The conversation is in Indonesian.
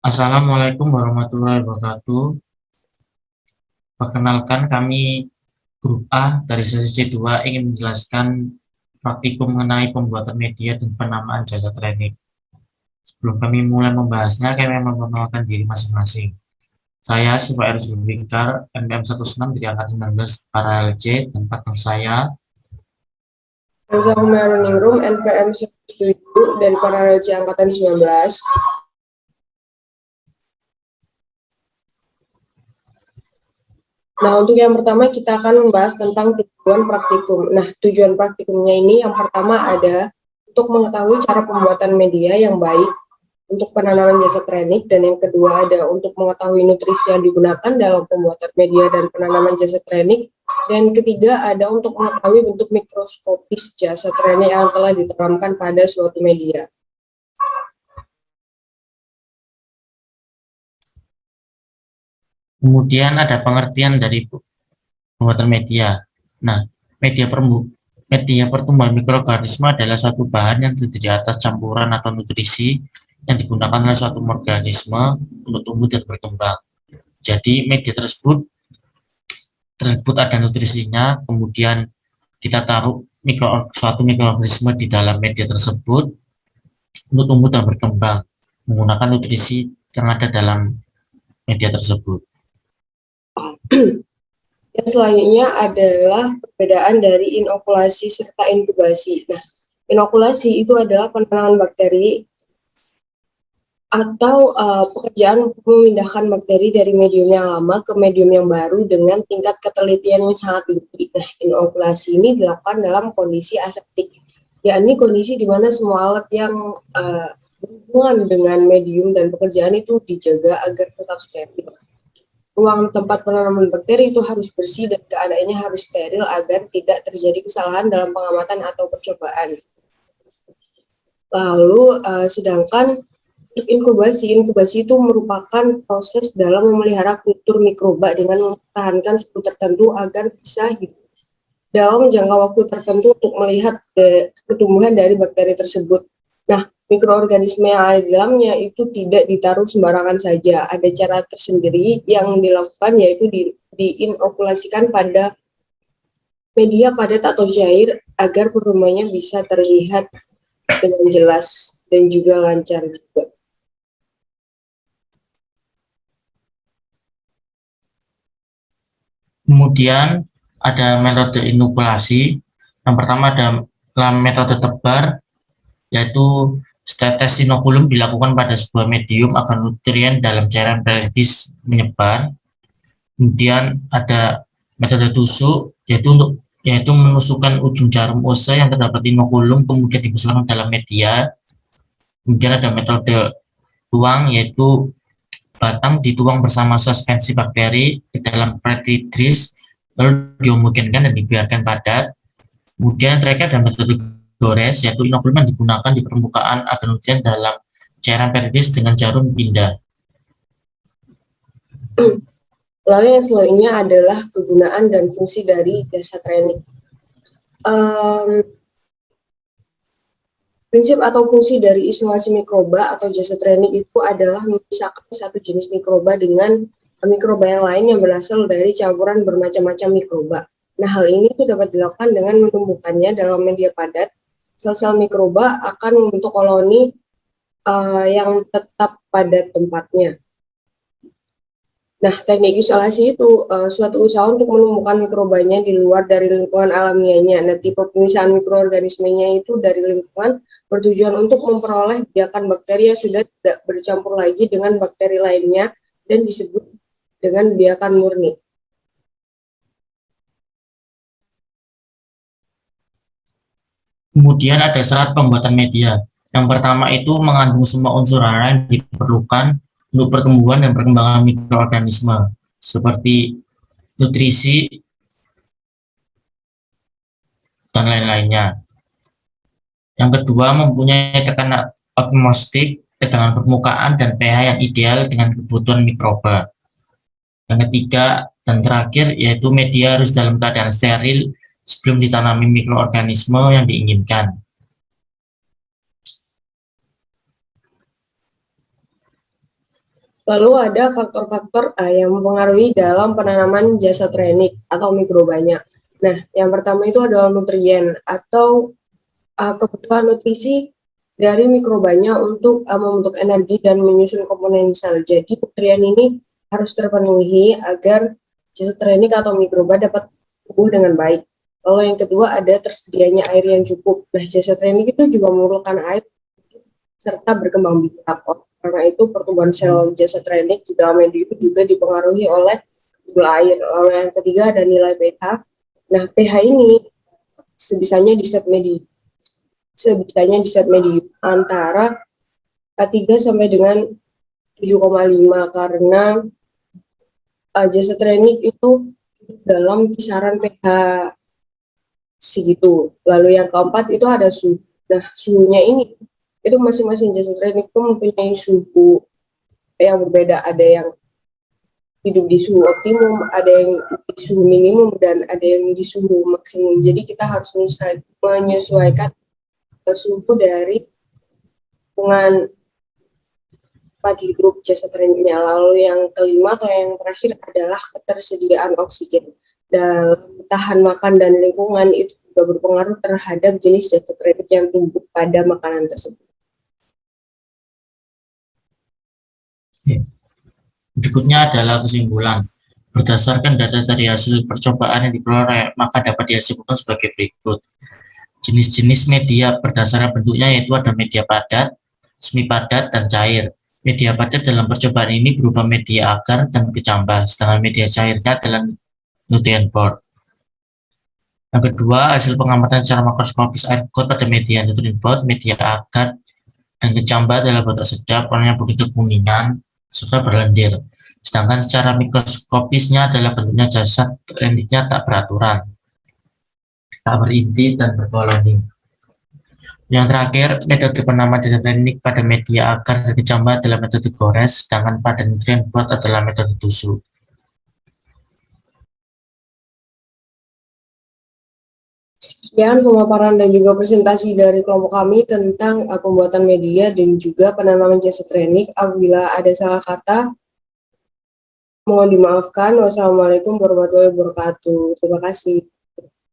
Assalamualaikum warahmatullahi wabarakatuh. Perkenalkan, kami Grup A dari sesi C2 ingin menjelaskan praktikum mengenai pembuatan media dan penamaan jasa training. Sebelum kami mulai membahasnya, kami memperkenalkan diri masing-masing. Saya Siva R. Zulfikar, NPM 16 dari Angkatan 19 Paralel C, dan partner saya. Elza Humayroningrum, NPM 17 dari Paralel C Angkatan 19. Nah, untuk yang pertama kita akan membahas tentang tujuan praktikum. Nah, tujuan praktikumnya ini yang pertama ada untuk mengetahui cara pembuatan media yang baik untuk penanaman jasa training, dan yang kedua ada untuk mengetahui nutrisi yang digunakan dalam pembuatan media dan penanaman jasa training, dan ketiga ada untuk mengetahui bentuk mikroskopis jasa training yang telah diterapkan pada suatu media. Kemudian ada pengertian dari pembuatan media. Nah, media pertumbuhan mikroorganisme adalah suatu bahan yang terdiri atas campuran atau nutrisi yang digunakan oleh suatu organisme untuk tumbuh dan berkembang. Jadi media tersebut ada nutrisinya, kemudian kita taruh suatu mikroorganisme di dalam media tersebut untuk tumbuh dan berkembang menggunakan nutrisi yang ada dalam media tersebut. Yang selanjutnya adalah perbedaan dari inokulasi serta inkubasi. Nah, inokulasi itu adalah penanaman bakteri atau pekerjaan memindahkan bakteri dari medium yang lama ke medium yang baru dengan tingkat ketelitian yang sangat tinggi. Nah, inokulasi ini dilakukan dalam kondisi aseptik, yakni kondisi di mana semua alat yang berhubungan dengan medium dan pekerjaan itu dijaga agar tetap steril. Ruang tempat penanaman bakteri itu harus bersih dan keadaannya harus steril agar tidak terjadi kesalahan dalam pengamatan atau percobaan. Lalu sedangkan untuk inkubasi itu merupakan proses dalam memelihara kultur mikroba dengan mempertahankan suhu tertentu agar bisa hidup dalam jangka waktu tertentu untuk melihat pertumbuhan dari bakteri tersebut. Nah, mikroorganisme yang ada di dalamnya itu tidak ditaruh sembarangan saja. Ada cara tersendiri yang dilakukan, yaitu diinokulasikan pada media padat atau cair agar pertumbuhannya bisa terlihat dengan jelas dan juga lancar juga. Kemudian ada metode inokulasi. Yang pertama adalah metode tebar, yaitu tetes inokulum dilakukan pada sebuah medium agar nutrien dalam cairan periodis menyebar. Kemudian ada metode tusuk, yaitu menusukkan ujung jarum ose yang terdapat inokulum kemudian dimasukkan dalam media. Kemudian ada metode tuang, yaitu batang dituang bersama suspensi bakteri ke dalam petri dish, lalu dihomogенkan dan dibiarkan padat. Kemudian terakhir ada metode gores, yaitu inokulum yang digunakan di permukaan agar nutrien dalam cairan periodis dengan jarum pindah. Lalu yang selanjutnya adalah kegunaan dan fungsi dari jasa training. Prinsip atau fungsi dari isolasi mikroba atau jasa training itu adalah memisahkan satu jenis mikroba dengan mikroba yang lain yang berasal dari campuran bermacam-macam mikroba. Nah, hal ini itu dapat dilakukan dengan menumbuhkannya dalam media padat. Sel-sel mikroba akan membentuk koloni yang tetap pada tempatnya. Nah, teknik isolasi itu suatu usaha untuk menemukan mikrobanya di luar dari lingkungan alamiahnya. Nah, tipe pemisahan mikroorganismenya itu dari lingkungan bertujuan untuk memperoleh biakan bakteri yang sudah tidak bercampur lagi dengan bakteri lainnya dan disebut dengan biakan murni. Kemudian ada syarat pembuatan media. Yang pertama itu mengandung semua unsur hara yang diperlukan untuk pertumbuhan dan perkembangan mikroorganisme, seperti nutrisi dan lain-lainnya. Yang kedua, mempunyai tekanan atmosferik, tegangan permukaan, dan pH yang ideal dengan kebutuhan mikroba. Yang ketiga dan terakhir, yaitu media harus dalam keadaan steril sebelum ditanami mikroorganisme yang diinginkan. Lalu ada faktor-faktor yang mempengaruhi dalam penanaman jasa trenik atau mikrobanya. Nah, yang pertama itu adalah nutrien atau kebutuhan nutrisi dari mikrobanya untuk membentuk energi dan menyusun komponen sel. Jadi nutrien ini harus terpenuhi agar jasa trenik atau mikroba dapat tumbuh dengan baik. Lalu yang kedua ada tersedianya air yang cukup. Nah, jasa trenik itu juga memerlukan air serta berkembang biak. Karena itu pertumbuhan sel jasa trenik di dalam medium juga dipengaruhi oleh jumlah air. Lalu yang ketiga ada nilai pH. Nah, pH ini sebisanya di set medium antara 3 sampai dengan 7,5 karena jasa trenik itu dalam kisaran pH segitu. Lalu yang keempat itu ada suhu. Nah, suhunya ini itu masing-masing jasa trenik itu mempunyai suhu yang berbeda. Ada yang hidup di suhu optimum, ada yang di suhu minimum, dan ada yang di suhu maksimum. Jadi kita harus menyesuaikan suhu dari lingkungan tempat hidup jasa treniknya. Lalu yang kelima atau yang terakhir adalah ketersediaan oksigen. Dan tahan makan dan lingkungan itu juga berpengaruh terhadap jenis jasa trenik yang tumbuh pada makanan tersebut. Berikutnya adalah kesimpulan. Berdasarkan data dari hasil percobaan yang diperoleh, maka dapat disimpulkan sebagai berikut. Jenis-jenis media berdasarkan bentuknya yaitu ada media padat, semi padat, dan cair. Media padat dalam percobaan ini berupa media agar dan kecambah, sedangkan media cairnya adalah nutrient board. Yang kedua, hasil pengamatan secara makroskopis air got pada media nutrient board, media agar, dan kecambah adalah bentuk sedap, warnanya begitu kuningan, serta berlendir. Sedangkan secara mikroskopisnya adalah bentuknya jasad rendiknya tak beraturan, tak berinti, dan berkoloni. Yang terakhir, metode penamaan jasa teknik pada media agar dan kecambah adalah metode gores, sedangkan pada nutrient board adalah metode tusuk. Sekian pemaparan dan juga presentasi dari kelompok kami tentang pembuatan media dan juga penanaman jasa trenik. Apabila ada salah kata, mohon dimaafkan. Wassalamualaikum warahmatullahi wabarakatuh. Terima kasih.